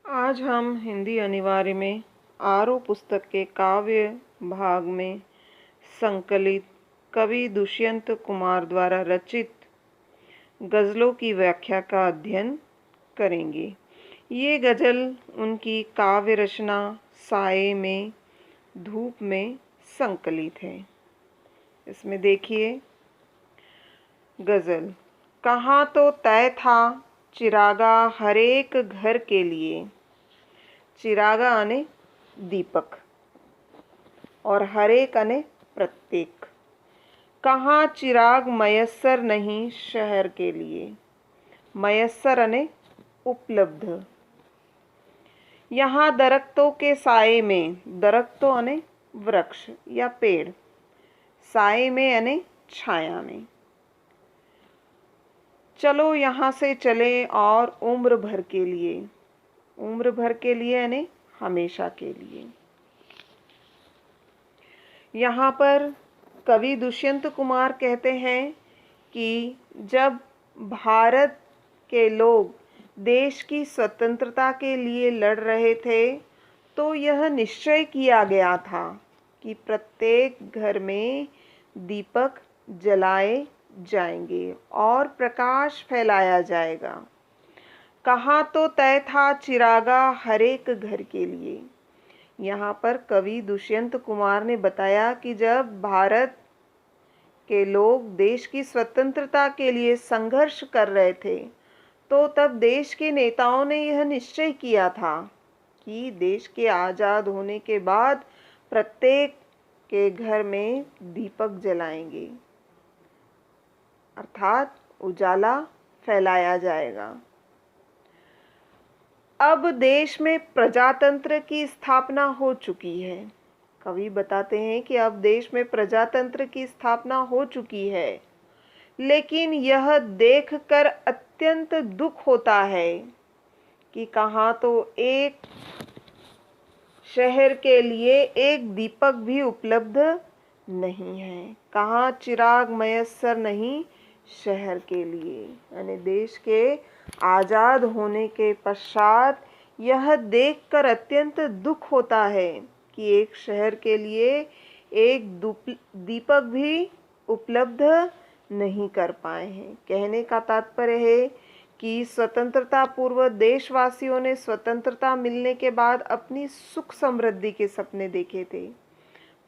आज हम हिंदी अनिवार्य में आरो पुस्तक के काव्य भाग में संकलित कवि दुष्यंत कुमार द्वारा रचित गज़लों की व्याख्या का अध्ययन करेंगे। ये गज़ल उनकी काव्य रचना साये में धूप में संकलित है। इसमें देखिए गज़ल। कहाँ तो तय था चिरागा हर एक घर के लिए। चिरागा अने दीपक और हर एक अने प्रत्येक। कहाँ चिराग मयस्सर नहीं शहर के लिए। मयस्सर अने उपलब्ध। यहाँ दरख्तों के साए में, दरख्तों अने वृक्ष या पेड़, साए में अने छाया में। चलो यहाँ से चले और उम्र भर के लिए। उम्र भर के लिए यानी हमेशा के लिए। यहाँ पर कवि दुष्यंत कुमार कहते हैं कि जब भारत के लोग देश की स्वतंत्रता के लिए लड़ रहे थे तो यह निश्चय किया गया था कि प्रत्येक घर में दीपक जलाए जाएंगे और प्रकाश फैलाया जाएगा। कहाँ तो तय था चिरागा हर एक घर के लिए। यहाँ पर कवि दुष्यंत कुमार ने बताया कि जब भारत के लोग देश की स्वतंत्रता के लिए संघर्ष कर रहे थे तो तब देश के नेताओं ने यह निश्चय किया था कि देश के आज़ाद होने के बाद प्रत्येक के घर में दीपक जलाएंगे, अर्थात उजाला फैलाया जाएगा। अब देश में प्रजातंत्र की स्थापना हो चुकी है। कवि बताते हैं कि अब देश में प्रजातंत्र की स्थापना हो चुकी है, लेकिन यह देखकर अत्यंत दुख होता है कि कहाँ तो एक शहर के लिए एक दीपक भी उपलब्ध नहीं है। कहाँ चिराग मयस्सर नहीं शहर के लिए। यानी देश के आज़ाद होने के पश्चात यह देखकर अत्यंत दुख होता है कि एक शहर के लिए एक दीपक भी उपलब्ध नहीं कर पाए हैं। कहने का तात्पर्य है कि स्वतंत्रता पूर्व देशवासियों ने स्वतंत्रता मिलने के बाद अपनी सुख समृद्धि के सपने देखे थे,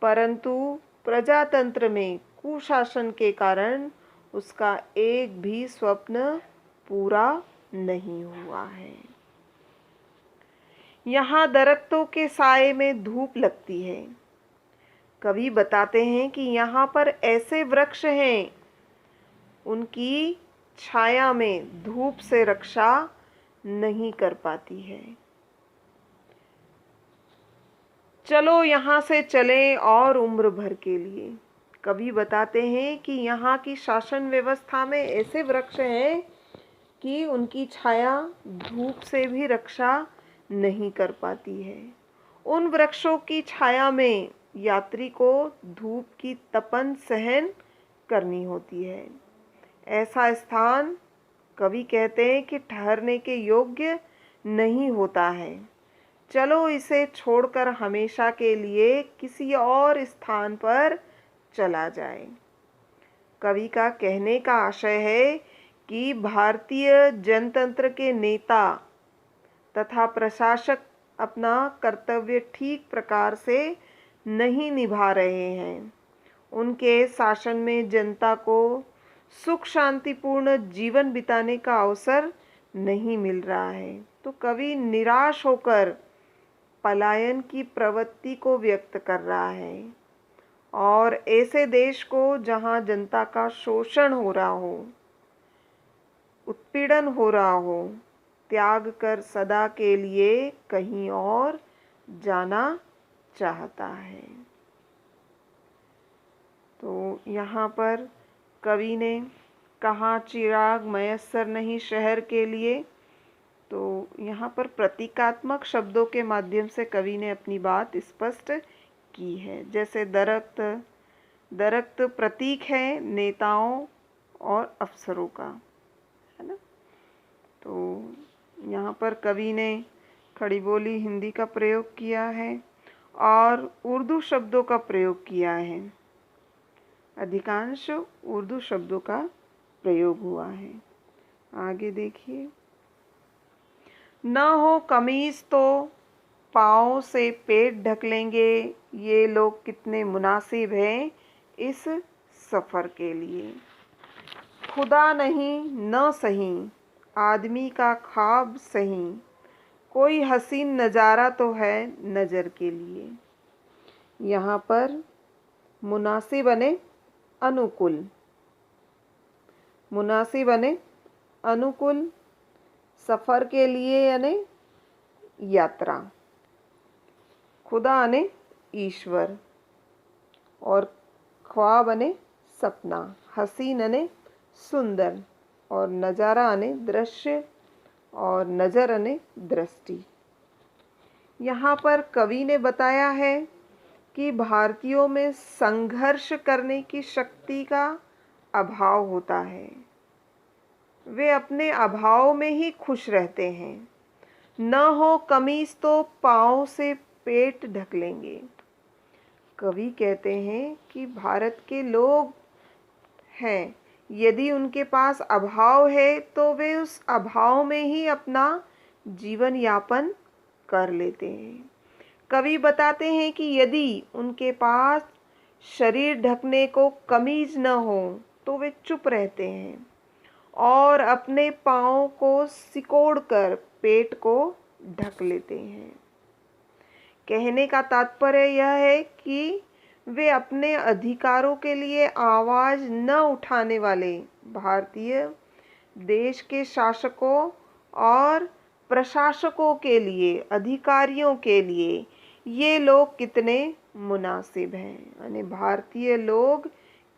परंतु प्रजातंत्र में कुशासन के कारण उसका एक भी स्वप्न पूरा नहीं हुआ है। यहाँ दरख्तों के साए में धूप लगती है। कवि बताते हैं कि यहाँ पर ऐसे वृक्ष हैं, उनकी छाया में धूप से रक्षा नहीं कर पाती है। चलो यहाँ से चलें और उम्र भर के लिए। कवि बताते हैं कि यहाँ की शासन व्यवस्था में ऐसे वृक्ष हैं कि उनकी छाया धूप से भी रक्षा नहीं कर पाती है। उन वृक्षों की छाया में यात्री को धूप की तपन सहन करनी होती है। ऐसा स्थान कवि कहते हैं कि ठहरने के योग्य नहीं होता है। चलो इसे छोड़कर हमेशा के लिए किसी और स्थान पर चला जाए। कवि का कहने का आशय है कि भारतीय जनतंत्र के नेता तथा प्रशासक अपना कर्तव्य ठीक प्रकार से नहीं निभा रहे हैं। उनके शासन में जनता को सुख शांतिपूर्ण जीवन बिताने का अवसर नहीं मिल रहा है। तो कवि निराश होकर पलायन की प्रवृत्ति को व्यक्त कर रहा है और ऐसे देश को जहां जनता का शोषण हो रहा हो, उत्पीड़न हो रहा हो, त्याग कर सदा के लिए कहीं और जाना चाहता है। तो यहाँ पर कवि ने कहा चिराग मयस्सर नहीं शहर के लिए, तो यहाँ पर प्रतीकात्मक शब्दों के माध्यम से कवि ने अपनी बात स्पष्ट की है। जैसे दरख्त प्रतीक है नेताओं और अफसरों का, है ना। तो यहाँ पर कवि ने खड़ी बोली हिंदी का प्रयोग किया है और उर्दू शब्दों का प्रयोग किया है। अधिकांश उर्दू शब्दों का प्रयोग हुआ है। आगे देखिए, न हो कमीज तो पाँव से पेट ढक लेंगे, ये लोग कितने मुनासिब हैं इस सफ़र के लिए। खुदा नहीं न सही, आदमी का ख्वाब सही, कोई हसीन नज़ारा तो है नज़र के लिए। यहाँ पर मुनासिब बने अनुकूल, मुनासिब बने अनुकूल, सफ़र के लिए यानी यात्रा, खुदा अने ईश्वर, और ख्वाब अने सपना, हसीन अने सुंदर, और नज़ारा अने दृश्य, और नज़र अने दृष्टि। यहाँ पर कवि ने बताया है कि भारतीयों में संघर्ष करने की शक्ति का अभाव होता है। वे अपने अभाव में ही खुश रहते हैं। न हो कमीज तो पाँव से पेट ढक लेंगे। कवि कहते हैं कि भारत के लोग हैं, यदि उनके पास अभाव है तो वे उस अभाव में ही अपना जीवन यापन कर लेते हैं। कवि बताते हैं कि यदि उनके पास शरीर ढकने को कमीज न हो तो वे चुप रहते हैं और अपने पाँव को सिकोड़कर पेट को ढक लेते हैं। कहने का तात्पर्य यह है कि वे अपने अधिकारों के लिए आवाज़ न उठाने वाले भारतीय देश के शासकों और प्रशासकों के लिए, अधिकारियों के लिए ये लोग कितने मुनासिब हैं, यानी भारतीय लोग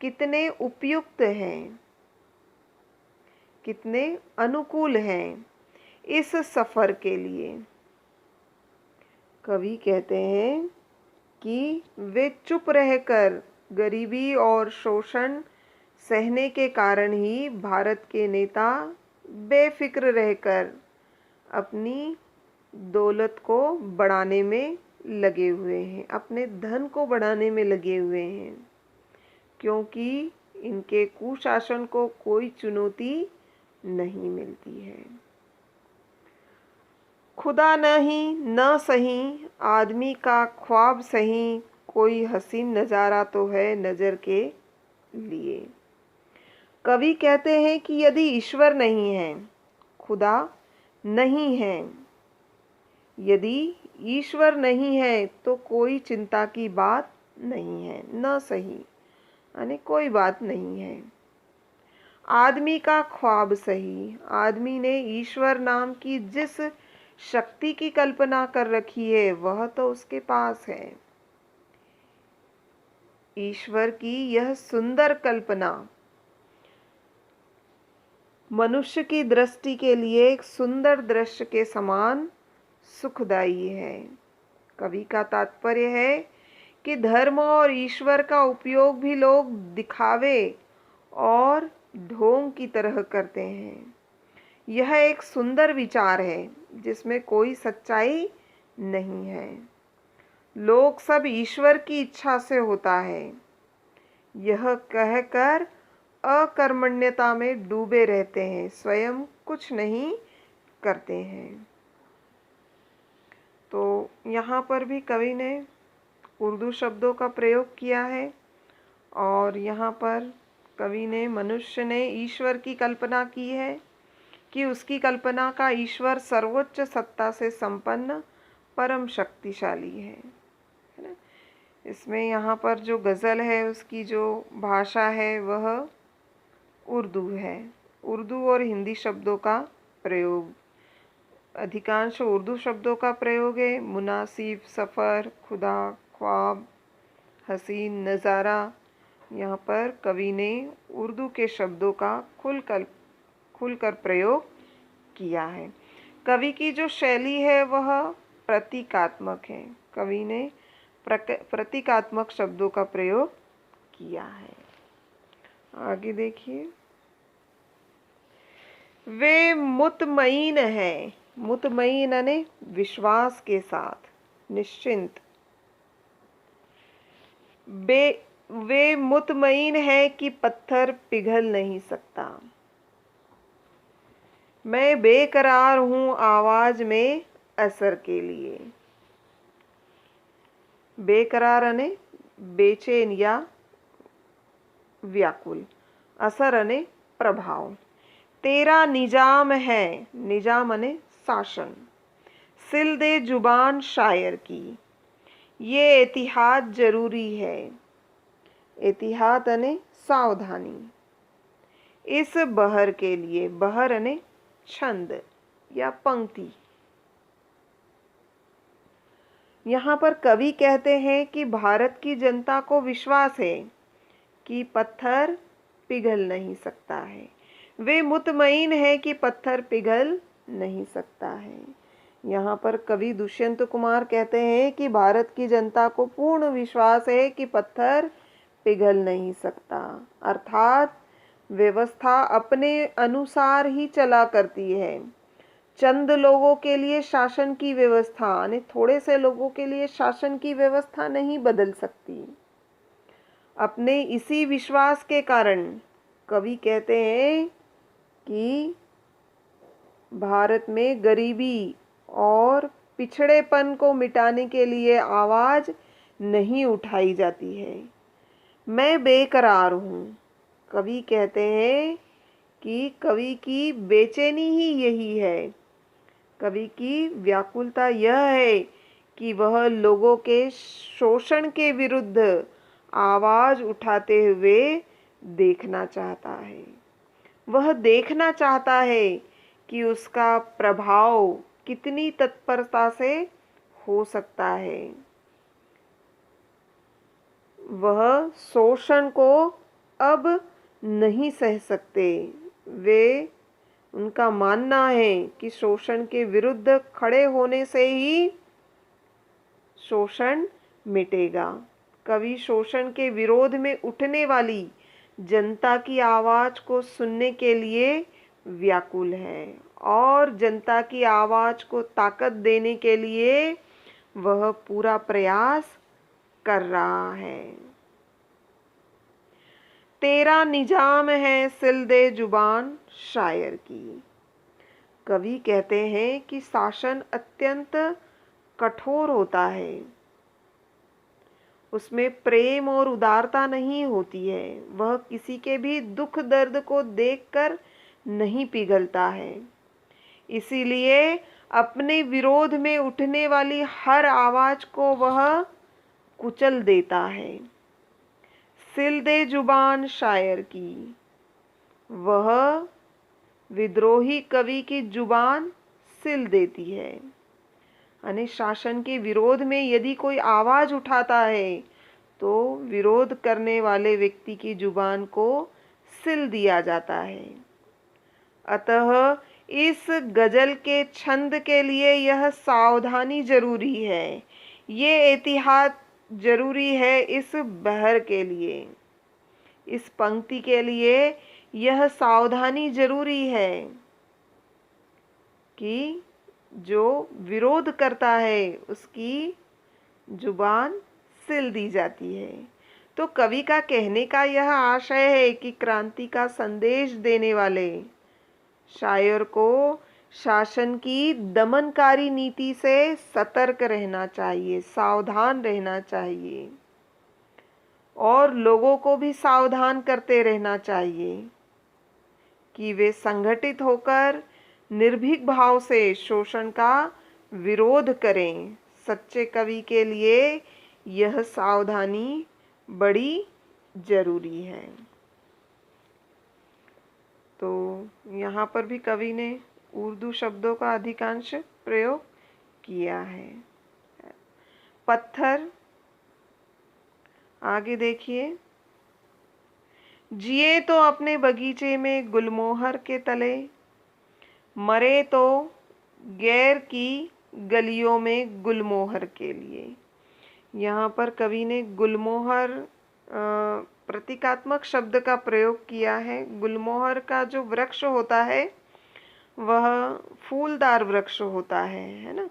कितने उपयुक्त हैं, कितने अनुकूल हैं इस सफ़र के लिए। कवि कहते हैं कि वे चुप रहकर गरीबी और शोषण सहने के कारण ही भारत के नेता बेफिक्र रहकर अपनी दौलत को बढ़ाने में लगे हुए हैं, अपने धन को बढ़ाने में लगे हुए हैं, क्योंकि इनके कुशासन को कोई चुनौती नहीं मिलती है। खुदा नहीं न सही, आदमी का ख्वाब सही, कोई हसीन नज़ारा तो है नज़र के लिए। कवि कहते हैं कि यदि ईश्वर नहीं है, खुदा नहीं है, यदि ईश्वर नहीं है तो कोई चिंता की बात नहीं है। न सही यानी कोई बात नहीं है। आदमी का ख्वाब सही, आदमी ने ईश्वर नाम की जिस शक्ति की कल्पना कर रखी है वह तो उसके पास है। ईश्वर की यह सुंदर कल्पना मनुष्य की दृष्टि के लिए एक सुंदर दृश्य के समान सुखदायी है। कवि का तात्पर्य है कि धर्म और ईश्वर का उपयोग भी लोग दिखावे और ढोंग की तरह करते हैं। यह एक सुंदर विचार है जिसमें कोई सच्चाई नहीं है। लोग सब ईश्वर की इच्छा से होता है, यह कहकर अकर्मण्यता में डूबे रहते हैं, स्वयं कुछ नहीं करते हैं। तो यहाँ पर भी कवि ने उर्दू शब्दों का प्रयोग किया है और यहाँ पर कवि ने मनुष्य ने ईश्वर की कल्पना की है कि उसकी कल्पना का ईश्वर सर्वोच्च सत्ता से संपन्न परम शक्तिशाली है ना। इसमें यहाँ पर जो गज़ल है उसकी जो भाषा है वह उर्दू है। उर्दू और हिंदी शब्दों का प्रयोग, अधिकांश उर्दू शब्दों का प्रयोग है। मुनासिब, सफ़र, खुदा, ख्वाब, हसीन, नज़ारा। यहाँ पर कवि ने उर्दू के शब्दों का खुलकर प्रयोग किया है। कवि की जो शैली है वह प्रतीकात्मक है। कवि ने प्रतीकात्मक शब्दों का प्रयोग किया है। आगे देखिए, वे मुतमईन हैं मुतमईन यानी विश्वास के साथ, निश्चिंत। वे मुतमईन है कि पत्थर पिघल नहीं सकता। मैं बेकरार हूँ आवाज में असर के लिए। बेकरार यानी बेचैन या व्याकुल, असर यानी प्रभाव। तेरा निजाम है, निजाम यानी शासन, सिल दे जुबान शायर की। ये एहतियात जरूरी है, एहतियात यानी सावधानी। इस बहर के लिए, बहर यानी छंद या पंक्ति। यहाँ पर कवि कहते हैं कि भारत की जनता को विश्वास है कि पत्थर पिघल नहीं सकता है। वे मुतमईन है कि पत्थर पिघल नहीं सकता है। यहाँ पर कवि दुष्यंत कुमार कहते हैं कि भारत की जनता को पूर्ण विश्वास है कि पत्थर पिघल नहीं सकता, अर्थात व्यवस्था अपने अनुसार ही चला करती है। चंद लोगों के लिए शासन की व्यवस्था, यानी थोड़े से लोगों के लिए शासन की व्यवस्था नहीं बदल सकती। अपने इसी विश्वास के कारण कवि कहते हैं कि भारत में गरीबी और पिछड़ेपन को मिटाने के लिए आवाज नहीं उठाई जाती है। मैं बेकरार हूँ। कवि कहते हैं कि कवि की बेचैनी ही यही है, कवि की व्याकुलता यह है कि वह लोगों के शोषण के विरुद्ध आवाज उठाते हुए देखना चाहता है। वह देखना चाहता है कि उसका प्रभाव कितनी तत्परता से हो सकता है। वह शोषण को अब नहीं सह सकते। उनका मानना है कि शोषण के विरुद्ध खड़े होने से ही शोषण मिटेगा। कवि शोषण के विरोध में उठने वाली जनता की आवाज को सुनने के लिए व्याकुल है और जनता की आवाज को ताकत देने के लिए वह पूरा प्रयास कर रहा है। तेरा निजाम है सिल दे जुबान शायर की। कवि कहते हैं कि शासन अत्यंत कठोर होता है, उसमें प्रेम और उदारता नहीं होती है। वह किसी के भी दुख दर्द को देखकर नहीं पिघलता है। इसीलिए अपने विरोध में उठने वाली हर आवाज को वह कुचल देता है। सिल दे जुबान शायर की। वह विद्रोही कवि की जुबान सिल देती है, यानी शासन के विरोध में यदि कोई आवाज उठाता है तो विरोध करने वाले व्यक्ति की जुबान को सिल दिया जाता है। अतः इस गजल के छंद के लिए यह सावधानी जरूरी है, ये एहतियात जरूरी है। इस बहर के लिए, इस पंक्ति के लिए यह सावधानी जरूरी है कि जो विरोध करता है उसकी जुबान सिल दी जाती है। तो कवि का कहने का यह आशय है कि क्रांति का संदेश देने वाले शायर को शासन की दमनकारी नीति से सतर्क रहना चाहिए, सावधान रहना चाहिए और लोगों को भी सावधान करते रहना चाहिए कि वे संगठित होकर निर्भीक भाव से शोषण का विरोध करें। सच्चे कवि के लिए यह सावधानी बड़ी जरूरी है। तो यहाँ पर भी कवि ने उर्दू शब्दों का अधिकांश प्रयोग किया है। पत्थर, आगे देखिए। जिए तो अपने बगीचे में गुलमोहर के तले, मरे तो गैर की गलियों में गुलमोहर के लिए। यहाँ पर कवि ने गुलमोहर प्रतीकात्मक शब्द का प्रयोग किया है। गुलमोहर का जो वृक्ष होता है वह फूलदार वृक्ष होता है ना।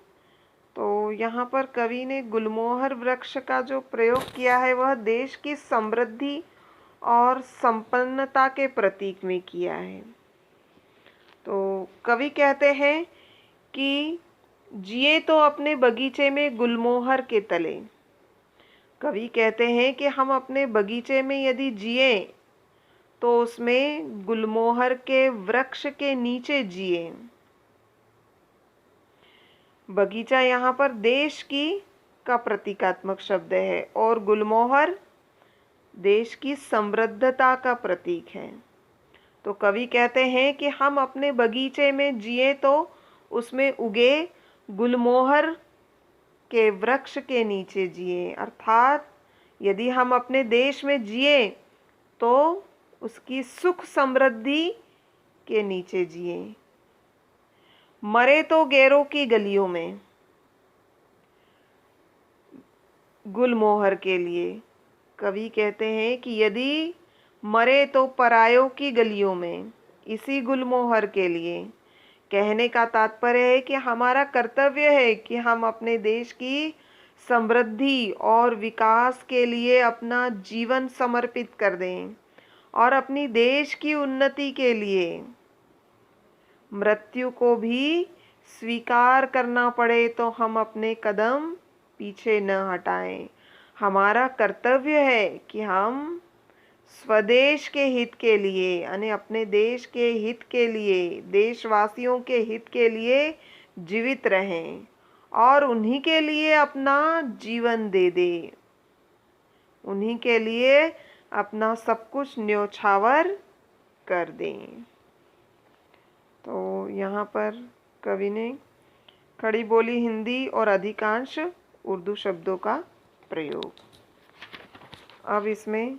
तो यहाँ पर कवि ने गुलमोहर वृक्ष का जो प्रयोग किया है वह देश की समृद्धि और संपन्नता के प्रतीक में किया है। तो कवि कहते हैं कि जिए तो अपने बगीचे में गुलमोहर के तले। कवि कहते हैं कि हम अपने बगीचे में यदि जिए तो उसमें गुलमोहर के वृक्ष के नीचे जिए। बगीचा यहाँ पर देश की का प्रतीकात्मक शब्द है और गुलमोहर देश की समृद्धता का प्रतीक है। तो कवि कहते हैं कि हम अपने बगीचे में जिए तो उसमें उगे गुलमोहर के वृक्ष के नीचे जिए, अर्थात यदि हम अपने देश में जिए तो उसकी सुख समृद्धि के नीचे जिए। मरे तो गैरों की गलियों में, गुलमोहर के लिए कवि कहते हैं कि यदि मरे तो परायों की गलियों में, इसी गुलमोहर के लिए। कहने का तात्पर्य है कि हमारा कर्तव्य है कि हम अपने देश की समृद्धि और विकास के लिए अपना जीवन समर्पित कर दें और अपनी देश की उन्नति के लिए मृत्यु को भी स्वीकार करना पड़े तो हम अपने कदम पीछे न हटाएं। हमारा कर्तव्य है कि हम स्वदेश के हित के लिए, यानी अपने देश के हित के लिए, देशवासियों के हित के लिए जीवित रहें और उन्हीं के लिए अपना जीवन दे दें, उन्हीं के लिए अपना सब कुछ न्योछावर कर दें। तो यहाँ पर कवि ने खड़ी बोली हिंदी और अधिकांश उर्दू शब्दों का प्रयोग। अब इसमें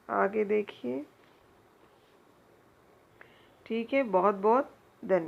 आगे देखिए। ठीक है, बहुत बहुत धन्यवाद।